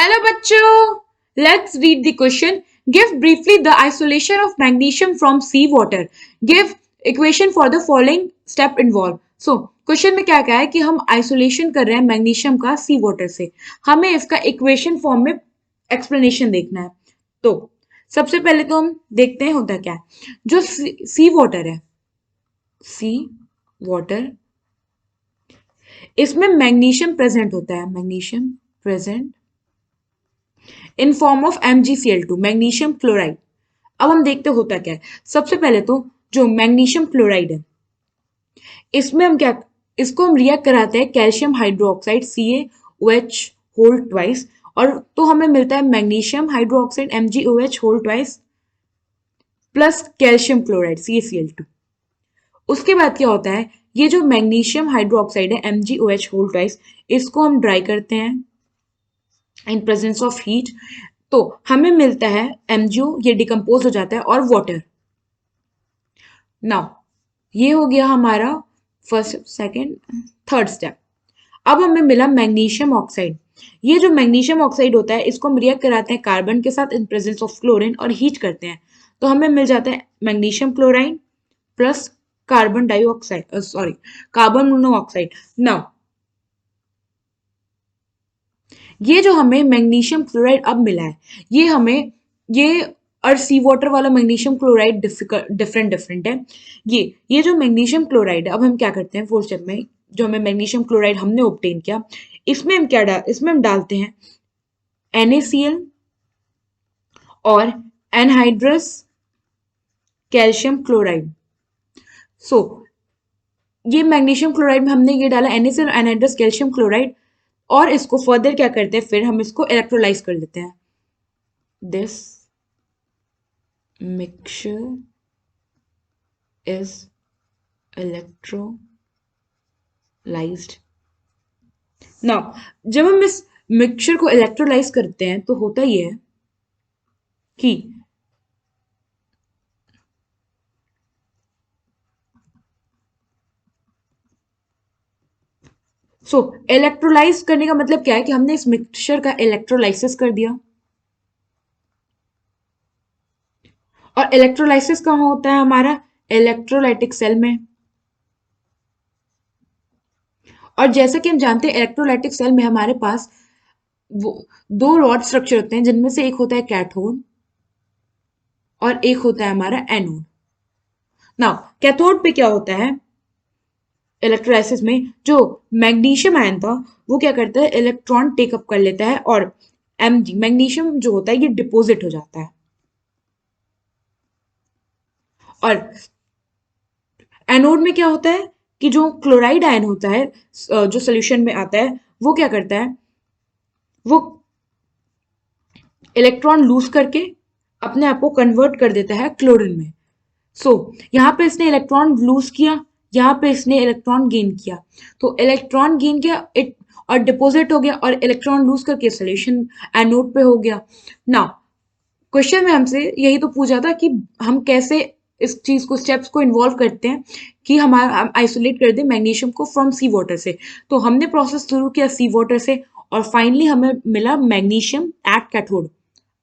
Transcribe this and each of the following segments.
Hello बच्चों, let's read the question. Give briefly the isolation of magnesium from seawater. Give equation for the following step involved. So question में क्या क्या है कि हम isolation कर रहे हैं मैग्नीशियम का सी वाटर से, हमें इसका इक्वेशन फॉर्म में एक्सप्लेनेशन देखना है। तो सबसे पहले तो हम देखते हैं होता क्या है। जो सी वाटर है, सी वाटर, इसमें मैग्नीशियम प्रेजेंट होता है, magnesium present in form of MgCl2, magnesium chloride. अब हम देखते होता क्या है। सबसे पहले तो जो मैग्नीशियम क्लोराइड है, इसमें हम क्या, इसको हम रिएक्ट कराते हैं calcium hydroxide CaOH whole twice, और तो हमें मिलता है magnesium hydroxide MgOH whole twice plus calcium chloride CaCl2। उसके बाद क्या होता है, ये जो मैग्नीशियम हाइड्रोक्साइड है MgOH होल ट्वाइस, इसको हम ड्राई करते हैं इन प्रेजेंस ऑफ हीट, तो हमें मिलता है MgO, ये डिकम्पोज हो जाता है, और वाटर। नाउ ये हो गया हमारा फर्स्ट, सेकंड, थर्ड स्टेप। अब हमें मिला मैग्नीशियम ऑक्साइड। ये जो मैग्नीशियम ऑक्साइड होता है, इसको हम रिएक्ट कराते हैं कार्बन के साथ इन प्रेजेंस ऑफ क्लोरीन और हीट करते हैं, तो हमें मिल जाता है magnesium chloride plus carbon dioxide, sorry carbon monoxide. Now ये जो हमें मैग्नीशियम क्लोराइड अब मिला है, ये हमें, ये और सी वाटर वाला मैग्नीशियम क्लोराइड डिफरेंट डिफरेंट है। ये जो मैग्नीशियम क्लोराइड है, अब हम क्या करते हैं फोर्थ स्टेप में, जो हमें मैग्नीशियम क्लोराइड हमने ऑब्टेन किया, इसमें हम क्या इसमें हम डालते हैं NaCl और एनहाइड्रस कैल्शियम क्लोराइड। सो ये मैग्नीशियम क्लोराइड में हमने ये डाला NaCl और एनहाइड्रस कैल्शियम क्लोराइड, और इसको फर्दर क्या करते हैं, फिर हम इसको इलेक्ट्रोलाइज कर लेते हैं। This mixture is electrolysed. Now जब हम इस मिक्सचर को इलेक्ट्रोलाइज करते हैं, तो होता ये है कि इलेक्ट्रोलाइज करने का मतलब क्या है कि हमने इस मिक्सचर का इलेक्ट्रोलाइसिस कर दिया। और इलेक्ट्रोलाइसिस कहाँ होता है हमारा, इलेक्ट्रोलाइटिक सेल में। और जैसा कि हम जानते हैं इलेक्ट्रोलाइटिक सेल में हमारे पास वो दो रॉड स्ट्रक्चर होते हैं, जिनमें से एक होता है कैथोड और एक होता है हमारा एनोड। नाउ कैथोड पे क्या होता है, इलेक्ट्रोलाइसिस में जो मैग्नीशियम आयन था, वो क्या करता है, इलेक्ट्रॉन टेकअप कर लेता है, और Mg मैग्नीशियम जो होता है ये डिपोजिट हो जाता है। और एनोड में क्या होता है कि जो क्लोराइड आयन होता है, जो सोल्यूशन में आता है, वो क्या करता है, वो इलेक्ट्रॉन लूज करके अपने आप को कन्वर्ट कर देता है क्लोरीन में। यहाँ पे इसने इलेक्ट्रॉन लूज किया, यहाँ पे इसने इलेक्ट्रॉन गेन किया, तो इलेक्ट्रॉन गेन किया इट और डिपोजिट हो गया, और इलेक्ट्रॉन लूज करके सोल्यूशन एनोड पे हो गया। नाउ क्वेश्चन में हमसे यही तो पूछा था कि हम कैसे इस चीज को, स्टेप्स को इन्वॉल्व करते हैं कि हम आइसोलेट कर दें मैग्नीशियम को फ्रॉम सी वाटर से। तो हमने प्रोसेस शुरू किया सी वाटर से, और फाइनली हमें मिला magnesium at cathode.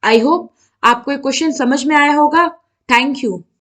I hope आपको ये क्वेश्चन समझ में आया होगा। Thank you.